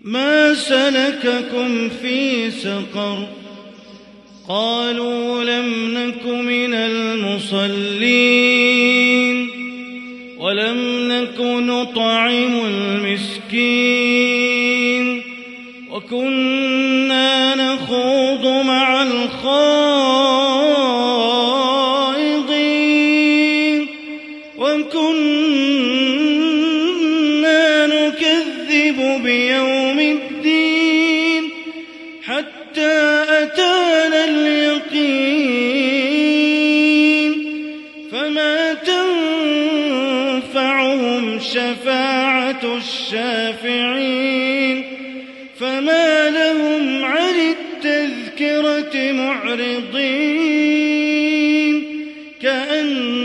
ما سلككم في سقر قالوا لم نك من المصلين ولم نك نطعم المسكين وكنا نخوض مع الخائضين وكنا نكذب بيوم الدين حتى أتانا اليقين فما تنفعهم شفاعة الشافعين فما لهم عن التذكرة معرضين كأن